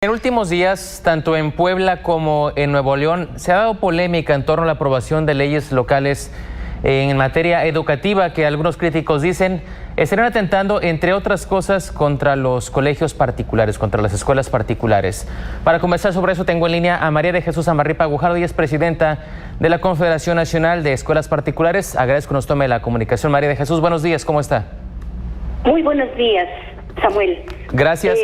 En últimos días, tanto en Puebla como en Nuevo León, se ha dado polémica en torno a la aprobación de leyes locales en materia educativa que algunos críticos dicen estarían atentando, entre otras cosas, contra los colegios particulares, contra las escuelas particulares. Para conversar sobre eso tengo en línea a María de Jesús Amarripa Guajardo, ella es presidenta de la Confederación Nacional de Escuelas Particulares. Agradezco que nos tome la comunicación. María de Jesús, buenos días, ¿cómo está? Muy buenos días, Samuel. Gracias.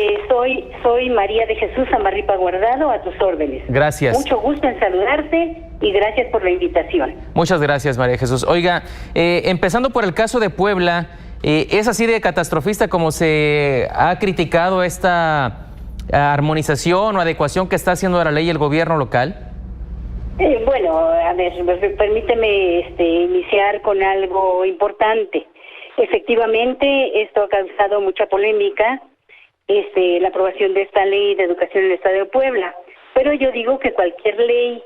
Soy María de Jesús Amarripa Guardado, a tus órdenes. Gracias. Mucho gusto en saludarte y gracias por la invitación. Muchas gracias, María de Jesús. Oiga, empezando por el caso de Puebla, ¿es así de catastrofista como se ha criticado esta armonización o adecuación que está haciendo a la ley el gobierno local? Bueno, a ver, permíteme iniciar con algo importante. Efectivamente, esto ha causado mucha polémica, la aprobación de esta ley de educación en el Estado de Puebla. Pero yo digo que cualquier ley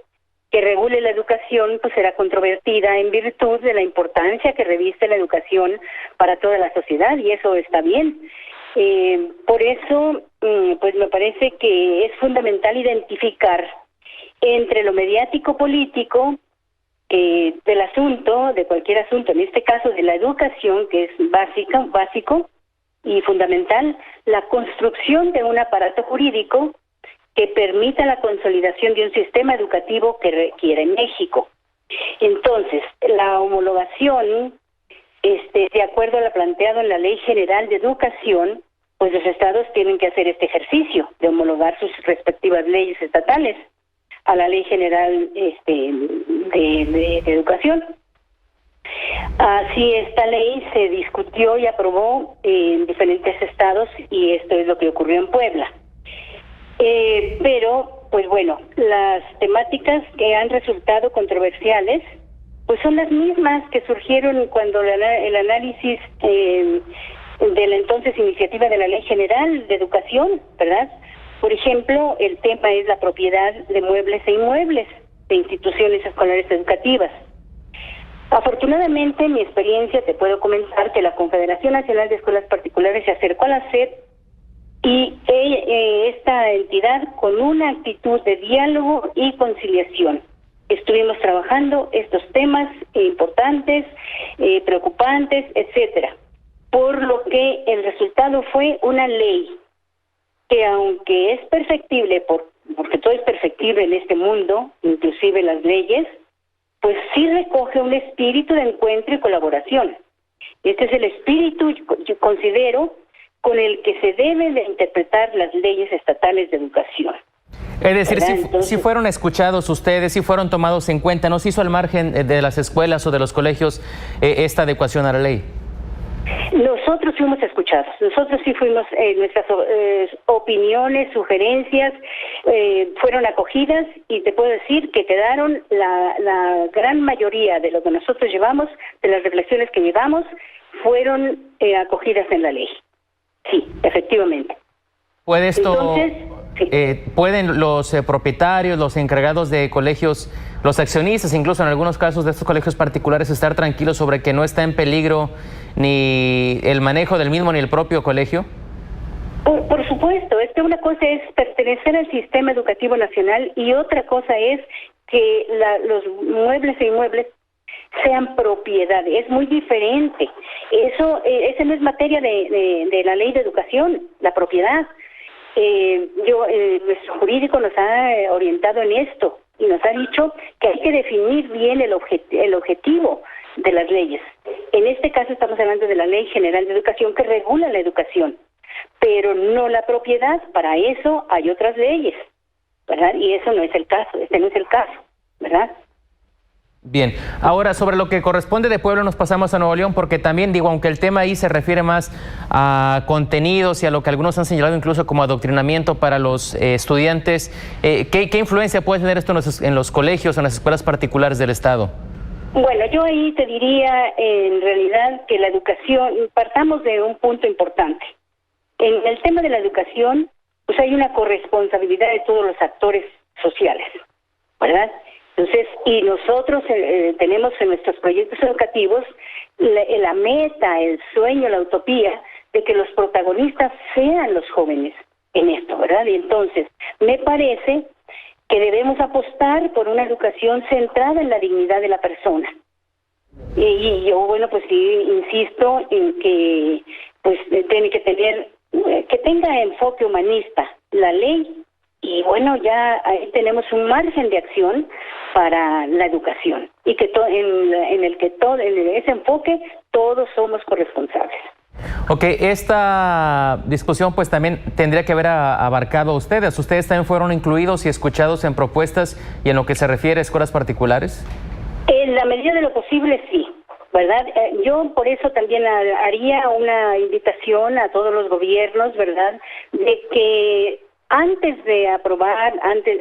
que regule la educación pues será controvertida en virtud de la importancia que reviste la educación para toda la sociedad, y eso está bien. Por eso, pues me parece que es fundamental identificar entre lo mediático político del asunto, de cualquier asunto, en este caso de la educación, que es básico y fundamental, la construcción de un aparato jurídico que permita la consolidación de un sistema educativo que requiere México. Entonces, la homologación, de acuerdo a lo planteado en la Ley General de Educación, pues los estados tienen que hacer este ejercicio de homologar sus respectivas leyes estatales a la Ley General de Educación. Así, esta ley se discutió y aprobó en diferentes estados, y esto es lo que ocurrió en Puebla. Pero, pues bueno, las temáticas que han resultado controversiales, pues son las mismas que surgieron cuando el análisis de la entonces iniciativa de la Ley General de Educación, ¿verdad? Por ejemplo, el tema es la propiedad de muebles e inmuebles de instituciones escolares educativas. Afortunadamente, en mi experiencia te puedo comentar que la Confederación Nacional de Escuelas Particulares se acercó a la SEP y esta entidad con una actitud de diálogo y conciliación. Estuvimos trabajando estos temas importantes, preocupantes, etcétera, por lo que el resultado fue una ley que, aunque es perfectible, porque todo es perfectible en este mundo, inclusive las leyes, pues sí recoge un espíritu de encuentro y colaboración. Este es el espíritu, yo considero, con el que se deben de interpretar las leyes estatales de educación. Es decir, si fueron escuchados ustedes, si fueron tomados en cuenta, ¿no se hizo al margen de las escuelas o de los colegios esta adecuación a la ley? Nosotros fuimos escuchados, nosotros sí fuimos, nuestras opiniones, sugerencias fueron acogidas, y te puedo decir que quedaron la gran mayoría de lo que nosotros llevamos, de las reflexiones que llevamos, fueron acogidas en la ley. Sí, efectivamente. ¿Puede esto, entonces, sí. ¿Pueden los propietarios, los encargados de colegios, los accionistas, incluso en algunos casos de estos colegios particulares, estar tranquilos sobre que no está en peligro ni el manejo del mismo ni el propio colegio? Por supuesto, una cosa es pertenecer al sistema educativo nacional y otra cosa es que los muebles e inmuebles sean propiedad. Es muy diferente. Esa no es materia de la ley de educación, la propiedad. Nuestro jurídico nos ha orientado en esto y nos ha dicho que hay que definir bien el objetivo de las leyes. En este caso estamos hablando de la Ley General de Educación, que regula la educación, pero no la propiedad. Para eso hay otras leyes, ¿verdad? Y eso no es el caso, no es el caso, ¿verdad? Bien, ahora sobre lo que corresponde de Puebla nos pasamos a Nuevo León, porque también digo, aunque el tema ahí se refiere más a contenidos y a lo que algunos han señalado incluso como adoctrinamiento para los estudiantes, ¿qué influencia puede tener esto en los colegios, en las escuelas particulares del Estado? Bueno, yo ahí te diría en realidad que la educación, partamos de un punto importante. En el tema de la educación, pues hay una corresponsabilidad de todos los actores sociales, ¿verdad? Entonces, y nosotros tenemos en nuestros proyectos educativos la meta, el sueño, la utopía de que los protagonistas sean los jóvenes, en esto, ¿verdad? Y entonces, me parece que debemos apostar por una educación centrada en la dignidad de la persona. Y yo, bueno, pues sí, insisto en que pues tiene que tener, que tenga enfoque humanista la ley, y bueno, ya ahí tenemos un margen de acción para la educación, y que en ese enfoque todos somos corresponsables. Ok, esta discusión pues también tendría que haber abarcado a ustedes. ¿Ustedes también fueron incluidos y escuchados en propuestas y en lo que se refiere a escuelas particulares? En la medida de lo posible, sí, ¿verdad? Yo por eso también haría una invitación a todos los gobiernos, ¿verdad?, de que antes de aprobar,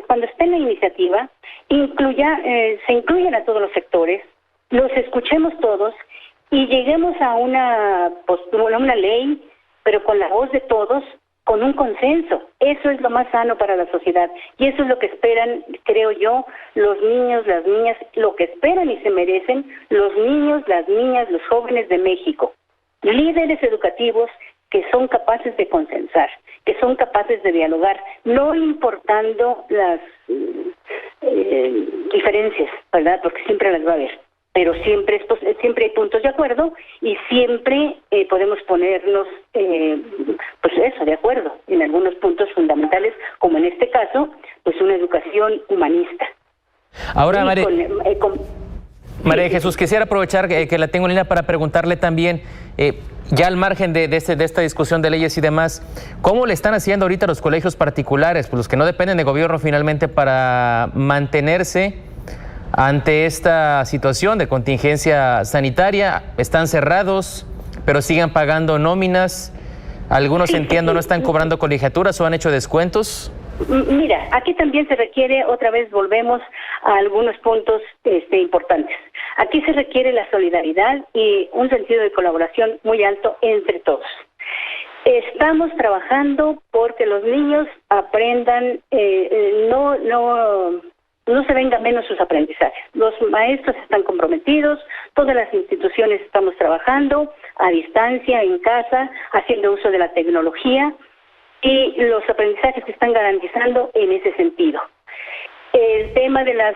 cuando esté en la iniciativa, se incluyan a todos los sectores, los escuchemos todos y lleguemos a una ley, pero con la voz de todos, con un consenso. Eso es lo más sano para la sociedad, y eso es lo que esperan, creo yo, los niños, las niñas, lo que esperan y se merecen los niños, las niñas, los jóvenes de México. Líderes educativos que son capaces de consensar, que son capaces de dialogar, no importando las diferencias, ¿verdad?, porque siempre las va a haber. Pero siempre hay puntos de acuerdo, y siempre podemos ponernos de acuerdo en algunos puntos fundamentales, como en este caso, pues una educación humanista. Ahora, María de Jesús, quisiera aprovechar que la tengo en línea para preguntarle también, ya al margen de esta discusión de leyes y demás, ¿cómo le están haciendo ahorita los colegios particulares, pues los que no dependen de gobierno finalmente, para mantenerse ante esta situación de contingencia sanitaria? Están cerrados, pero siguen pagando nóminas. Algunos, entiendo, no están cobrando colegiaturas o han hecho descuentos. Mira, aquí también se requiere, otra vez volvemos a algunos puntos importantes. Aquí se requiere la solidaridad y un sentido de colaboración muy alto entre todos. Estamos trabajando porque los niños aprendan, no se venga menos sus aprendizajes. Los maestros están comprometidos, todas las instituciones estamos trabajando a distancia, en casa, haciendo uso de la tecnología, y los aprendizajes se están garantizando en ese sentido. El tema de las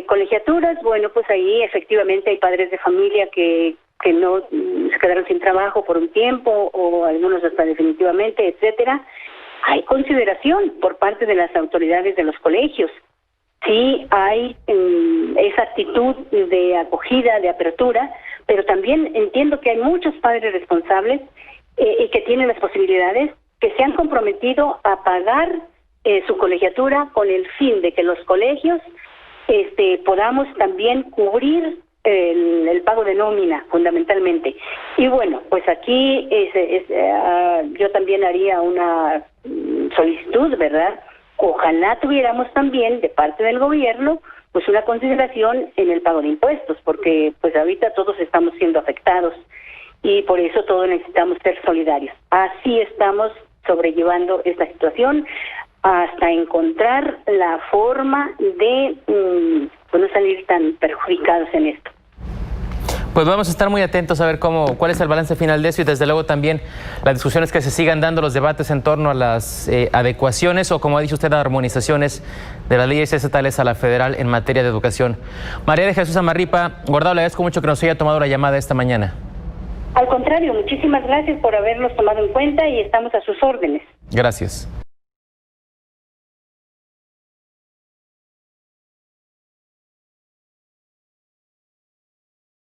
colegiaturas, bueno, pues ahí efectivamente hay padres de familia que no se quedaron sin trabajo por un tiempo, o algunos hasta definitivamente, etcétera. Hay consideración por parte de las autoridades de los colegios. Sí hay esa actitud de acogida, de apertura, pero también entiendo que hay muchos padres responsables y que tienen las posibilidades, que se han comprometido a pagar su colegiatura con el fin de que los colegios podamos también cubrir el pago de nómina, fundamentalmente. Y bueno, pues aquí yo también haría una solicitud, ¿verdad? Ojalá tuviéramos también de parte del gobierno pues una consideración en el pago de impuestos, porque pues ahorita todos estamos siendo afectados y por eso todos necesitamos ser solidarios. Así estamos sobrellevando esta situación hasta encontrar la forma de no salir tan perjudicados en esto. Pues vamos a estar muy atentos a ver cuál es el balance final de eso, y desde luego también las discusiones que se sigan dando, los debates en torno a las adecuaciones o, como ha dicho usted, armonizaciones de las leyes estatales a la federal en materia de educación. María de Jesús Amarripa Guardado, le agradezco mucho que nos haya tomado la llamada esta mañana. Al contrario, muchísimas gracias por habernos tomado en cuenta y estamos a sus órdenes. Gracias.